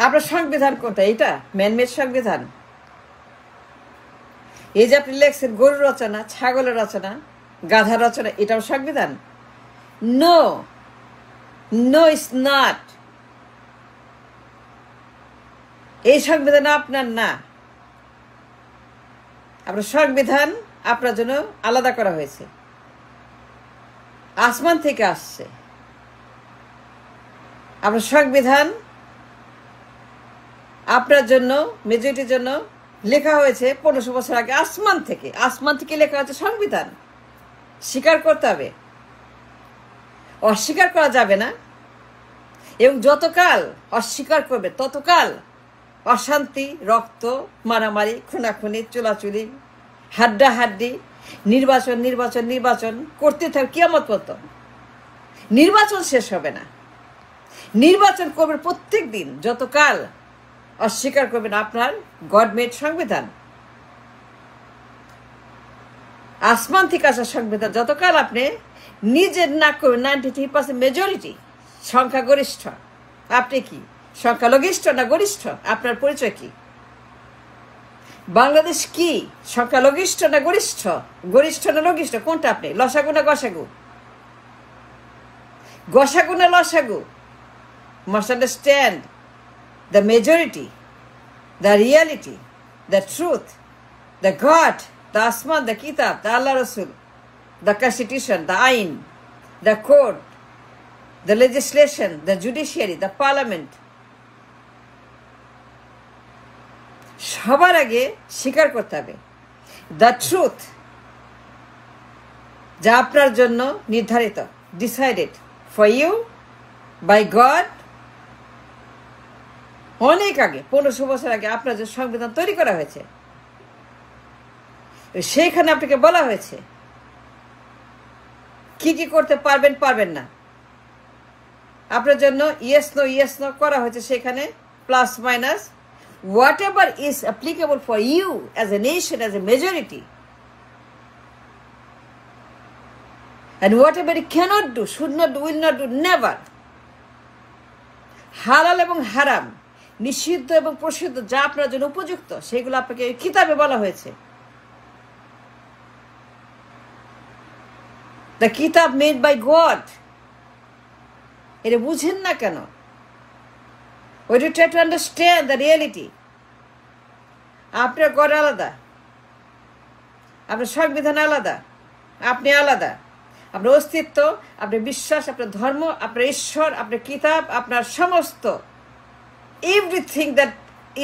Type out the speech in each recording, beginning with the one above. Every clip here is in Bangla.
আপনার সংবিধান কোনটা? এটা ম্যানমেড সংবিধান। এই যে আপনি লেখছেন গরুর রচনা, ছাগলের রচনা, গাধার রচনা, এটাও সংবিধান? No, no it's not. এই সংবিধান আপনার না। আপনার সংবিধান আপনার জন্য আলাদা করা হয়েছে, আসমান থেকে আসছে। আপনার সংবিধান আপনার জন্য, মেজরিটির জন্য লেখা হয়েছে 1500 বছর আগে, আসমান থেকে। আসমান থেকে লেখা হয়েছে সংবিধান। স্বীকার করতে হবে, অস্বীকার করা যাবে না। এবং যতকাল অস্বীকার করবে ততকাল অশান্তি, রক্ত, মারামারি, খুনাখুনি, চুলাচুলি, হাড্ডাহাড্ডি, নির্বাচন নির্বাচন নির্বাচন করতে থাকবে কিয়ামত পর্যন্ত। নির্বাচন শেষ হবে না। নির্বাচন করবেন প্রত্যেক দিন যতকাল অস্বীকার করবেন আপনার গডমেড সংবিধান, আসমান থেকে আসা সংবিধান। যতকাল আপনি নিজের না করবেন 93% মেজরিটি, সংখ্যাগরিষ্ঠ। আপনি কি সংখ্যালঘিষ্ঠ না গরিষ্ঠ? আপনার পরিচয় কি? বাংলাদেশ কি সংখ্যালঘিষ্ঠ না গরিষ্ঠ? গরিষ্ঠ না লঘিষ্ঠ? কোনটা আপনি? লসাগু না গসাগু? গসাগু না লসাগু? Must understand the majority, the reality, the truth, the God, the Asman, the Kitab, the Allah Rasul, the Constitution, the Ain, the court, the legislation, the judiciary, the parliament. সবার আগে স্বীকার করতে হবে দ্য ট্রুথ, যা আপনার জন্য নির্ধারিত, decided for you by God. অনেক আগে, 1500 বছর আগে আপনার যে সংবিধান তৈরি করা হয়েছে, সেইখানে আপনাকে বলা হয়েছে কি কি করতে পারবেন পারবেন না। আপনার জন্য ইয়েস নো করা হয়েছে সেখানে, plus minus whatever is applicable for you as a nation, as a majority, and whatever you cannot do, should not do, will not do, never. হালাল এবং হারাম, নিষিদ্ধ এবং প্রসিদ্ধ, যা আপনার জন্য উপযুক্ত, সেগুলো আপনাকে কিতাবে বলা হয়েছে। The kitab made by God. এটা বুঝেন না কেন? When you try to understand the reality, আপনার গড আলাদা, আপনার সংবিধান আলাদা, আপনি আলাদা। আপনার অস্তিত্ব, আপনার বিশ্বাস, আপনার ধর্ম, আপনার ঈশ্বর, আপনার কিতাব, আপনার সমস্ত everything that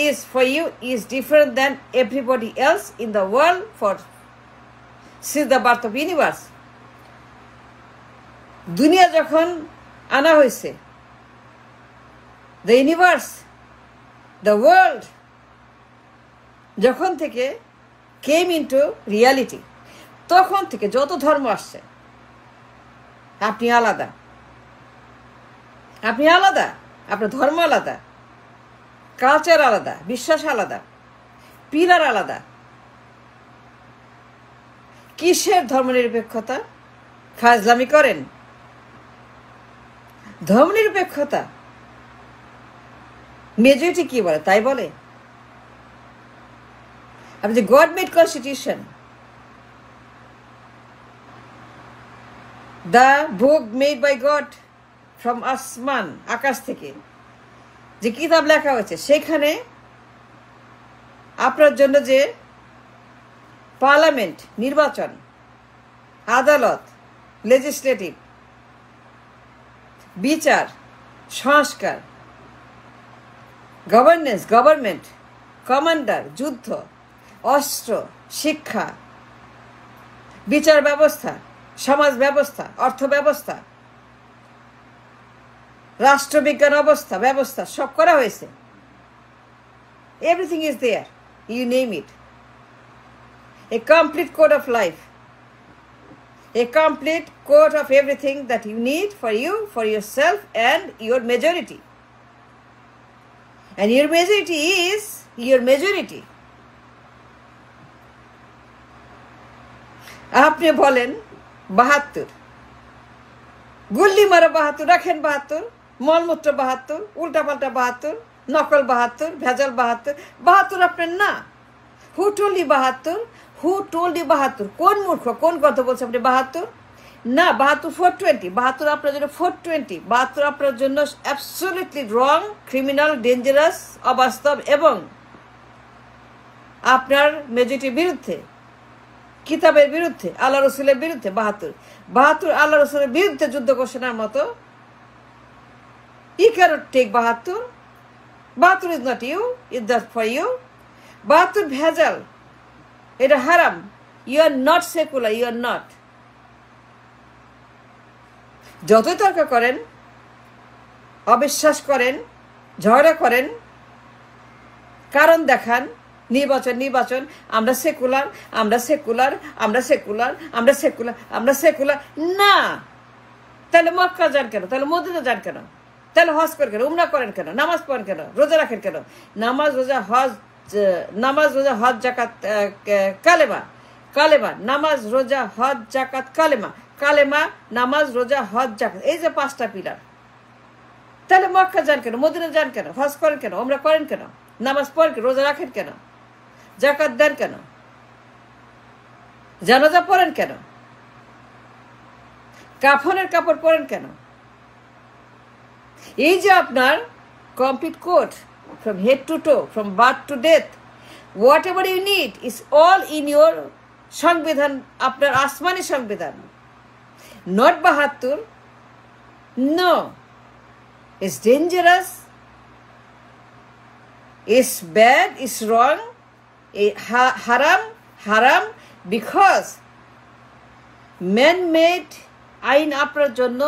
is for you is different than everybody else in the world for since the birth of universe. দুনিয়া যখন আনা হয়েছে, the universe, the world যখন থেকে came into reality, তখন থেকে যত ধর্ম আসছে, আপনি আলাদা। আপনি আলাদা, আপনার ধর্ম আলাদা, কালচার আলাদা, বিশ্বাস আলাদা, পিলার আলাদা। কিসের ধর্মনিরপেক্ষতা? ফাজলামি করেন? ধর্মনিরপেক্ষতা মেজরিটি কি বলে তাই বলে? আপনি যে God made constitution, the book made by God from আসমান, আকাশ থেকে যে কিতাব লেখা হয়েছে, সেখানে আপনার জন্য যে পার্লামেন্ট, নির্বাচন, আদালত, লেজিসলেটিভ, বিচার, সংস্কার, গভর্নেন্স, গভর্নমেন্ট, কমান্ডার, যুদ্ধ, অস্ত্র, শিক্ষা, বিচার ব্যবস্থা, সমাজ ব্যবস্থা, অর্থ ব্যবস্থা, রাষ্ট্রবিজ্ঞান অবস্থা ব্যবস্থা, সব করা হয়েছে। Everything is there, you name it. A complete code of life, a complete code of everything that you need for you, for yourself and your majority. And your majority is your majority. আপনি বলেন 72, গুল্লি মারা 72, রাখেন 72, মলমূত্র 72, উল্টাপাল্টা 72, নকল 72, ভেজাল 72, 72 আপনার না। Who told you 72? Who told you 72? কোন মূর্খ, কোন কথা বলছে আপনি 72? না, 72 420, 72 আপনার জন্য 420, 72 আপনার জন্য অ্যাবসলিউটলি রং, ক্রিমিনাল, ডেঞ্জারাস, অবাস্তব এবং আপনার মেজরিটির বিরুদ্ধে, কিতাবের বিরুদ্ধে, আল্লাহ রসুলের বিরুদ্ধে। 72 আল্লাহ রসুলের বিরুদ্ধে যুদ্ধ ঘোষণার মতো। You cannot take 72. 72 is not you, it's not for you. 72 ভেজাল, এটা হারাম। You are not secular, you are not. যতই তর্ক করেন, অবিশ্বাস করেন, ঝগড়া করেন, কারণ দেখান, নির্বাচন, আমরা সেকুলার, আমরা সেকুলার, আমরা সেকুলার, আমরা সেকুলার, আমরা সেকুলার। না, তাহলে মক্কা যান কেন? তাহলে মদিনা যান কেন? তাহলে হজ করেন কেন? উমরা করেন কেন? নামাজ পড়েন কেন? রোজা রাখেন কেন? নামাজ রোজা হজ জাকাত, কালেমা, নামাজ রোজা হজ জাকাত, কালেমা, নামাজ রোজা হজ জাকাত, এই যে 5টা পিলার। তাহলে মক্কা যান কেন? মদিনা যান কেন? হজ করেন কেন? উমরা করেন কেন? নামাজ পড়েন কেন? রোজা রাখেন কেন? জাকাত দেন কেন? জানাজা পড়েন কেন? কাফনের কাপড় পরেন কেন? এই যে আপনার complete code, from head to toe, from birth to death, whatever you need is all in your সংবিধান, আপনার আসমানি সংবিধান। not 72. No, it's dangerous, it's bad, it's wrong, haram because man-made আইন আপনার জন্য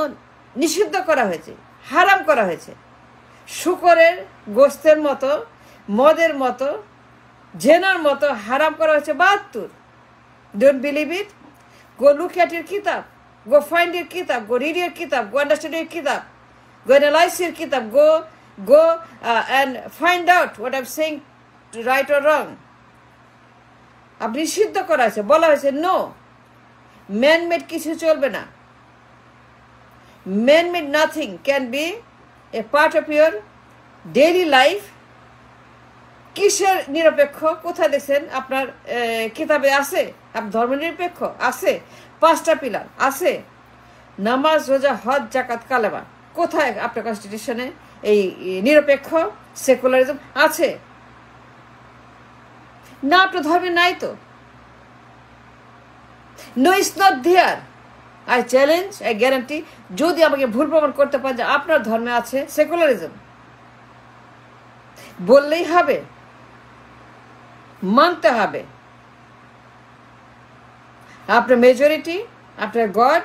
নিষিদ্ধ করা হয়েছে, হারাম করা হয়েছে। শুকরের গোস্তের মতো, মদের মতো, জেনার মতো হারাম করা হয়েছে 72। Don't believe it? Go look at your kitab. Go find your kitab. Go read your kitab. Go understand your kitab. Go analyze your kitab. Go and find out what I'm saying, right or wrong. আপনি নিষিদ্ধ করা হয়েছে, বলা হয়েছে নো, ম্যান-মেড কিছু চলবে না। Man-made nothing can be a part of your daily life. কিসের নিরপেক্ষ? কোথায় দেখছেন? আপনার কিতাবে আছে আপনার ধর্ম নিরপেক্ষ? আছে। 5টা পিলার আছে, নামাজ রোজা হজ জাকাত কালেমা। কোথায় আপনার কনস্টিটিউশনে এই নিরপেক্ষ সেকুলারিজম আছে? না, আপনার ধর্মে নাই তো। No, it's not there. I challenge, I guarantee, যদি আমাকে ভুল প্রমাণ করতে পারেন যে আপনার ধর্মে আছে সেকুলারিজম, বললেই হবে, মানতে হবে। আপনার মেজরিটি, আপনার গড,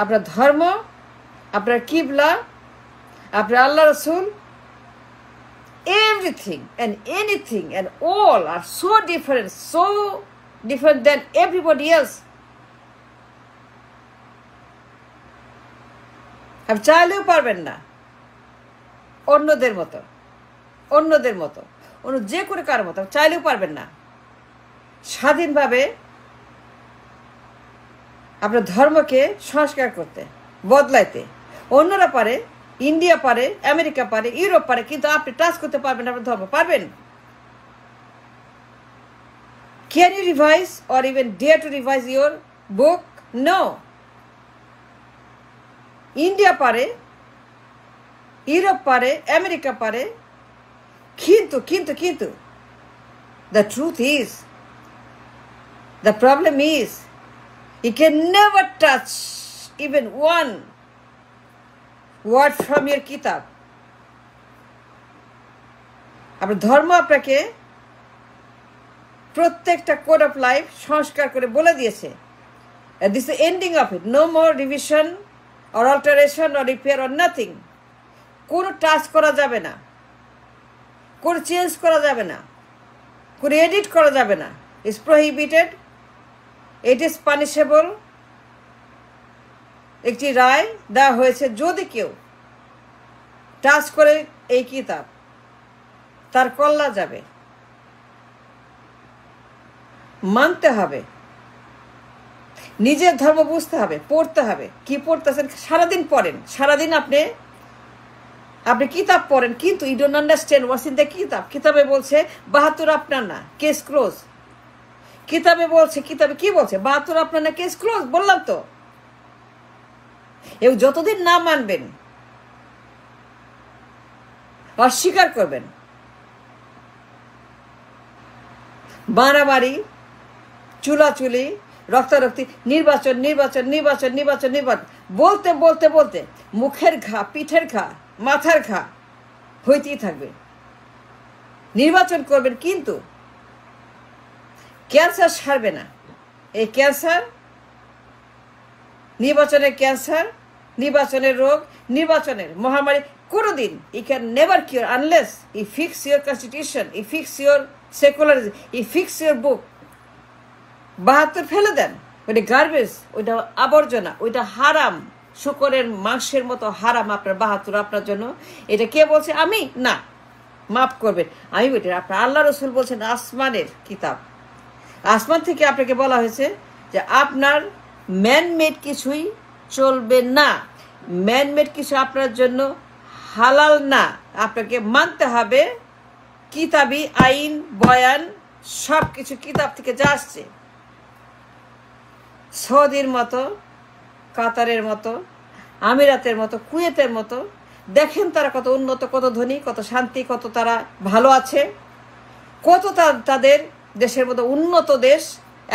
আপনার ধর্ম, আপনার কিবলা, আপনার আল্লাহ রসুল, everything and anything and all are so different than everybody else. আপনি চাইলেও পারবেন না অন্যদের মতো, অন্য যে কোনো কারোর মতো চাইলেও পারবেন না স্বাধীনভাবে আপনার ধর্মকে সংস্কার করতে, বদলাইতে। অন্যরা পারে, ইন্ডিয়া পারে, আমেরিকা পারে, ইউরোপ পারে, কিন্তু আপনি টাচ করতে পারবেন আপনার ধর্ম? পারবেন? Can you revise or even dare to revise your book? No. India পারে, ইউরোপ পারে, আমেরিকা পারে, কিন্তু the truth is, the problem is, you can never touch even one word from your kitab. আপনার ধর্ম আপনাকে প্রত্যেকটা কোড অফ লাইফ সংস্কার করে বলে দিয়েছে, this is ending of it. No more revision or alteration or repair or nothing. কোনো টাচ করা যাবে না, কোনো চেঞ্জ করা যাবে না, কোনো এডিট করা যাবে না। It's prohibited, it is punishable. একটি রায় দেওয়া হয়েছে, যদি কেউ টাচ করে এই কিতাব, তার কল্লা যাবে। মানতে হবে, নিজের ধর্ম বুঝতে হবে, পড়তে হবে। কি পড়তেছেন? সারাদিন পড়েন, সারাদিন আপনি আপনি কিতাব পড়েন কিন্তু you don't understand what's in the কিতাব। কিতাবে বলছে 72 আপনার না, কেস ক্লোজ। কিতাবে বলছে, কিতাবে কি বলছে? 72 আপনার না, কেস ক্লোজ। বললাম তো। এবং যতদিন না মানবেন, অস্বীকার করবেন, মারামারি, চুলাচুলি, রক্তারক্তি, নির্বাচন নির্বাচন নির্বাচন নির্বাচন নির্বাচন বলতে বলতে বলতে মুখের ঘা, পিঠের ঘা, মাথার ঘা হইতেই থাকবে। নির্বাচন করবেন কিন্তু ক্যান্সার সারবে না। এই ক্যান্সার, নির্বাচনের ক্যান্সার, নির্বাচনের রোগ, নির্বাচনের মহামারী কোনোদিন you can never cure unless you fix your constitution, you fix your secularism, you fix your book. 72 ফেলে দেন, ওইটা গার্বেজ, ওইটা আবর্জনা, ওইটা হারাম, শুকরের মাংসের মতো হারাম আপনার 72 আপনার জন্য। এটা কে বলছে? আমি না, মাফ করবেন, আমি বলি আপনার আল্লাহ রসুল বলছেন আসমানের কিতাব, আসমান থেকে আপনাকে বলা হয়েছে যে আপনার ম্যানমেড কিছুই চলবে না, ম্যানমেড কিছু আপনার জন্য হালাল না। আপনাকে মানতে হবে কিতাবি আইন, বয়ান, সব কিছু কিতাব থেকে যা আসছে। সৌদির মতো, কাতারের মতো, আমিরাতের মতো, কুয়েতের মতো, দেখেন তারা কত উন্নত, কত ধনী, কত শান্তি, কত তারা ভালো আছে, কত তাদের দেশের মতো উন্নত দেশ,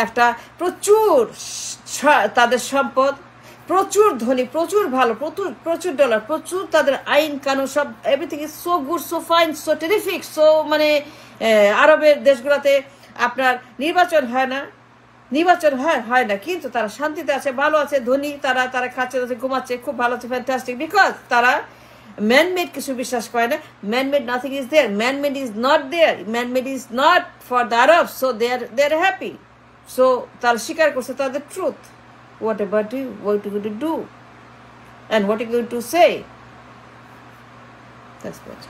একটা প্রচুর তাদের সম্পদ, প্রচুর ধনী, প্রচুর ভালো, প্রচুর প্রচুর ডলার, প্রচুর তাদের আইন কানুন, সব everything is so good, so fine, so terrific, so মানে আরবের দেশগুলোতে আপনার নির্বাচন হয় না, নির্বাচন হয় না, কিন্তু তারা শান্তিতে আছে, ভালো আছে, ধনী, তারা খাচ্ছে, ঘুমাচ্ছে, খুব ভালো আছে, ফ্যান্টাস্টিক, বিকজ তারা ম্যানমেড কিছু বিশ্বাস করে না। Manmade nothing is there, manmade is not there, manmade is not for the Arab, so they are happy. So তারা স্বীকার করছে তাদের truth. What about you? What are you going to do? And what are you going to say? That's what.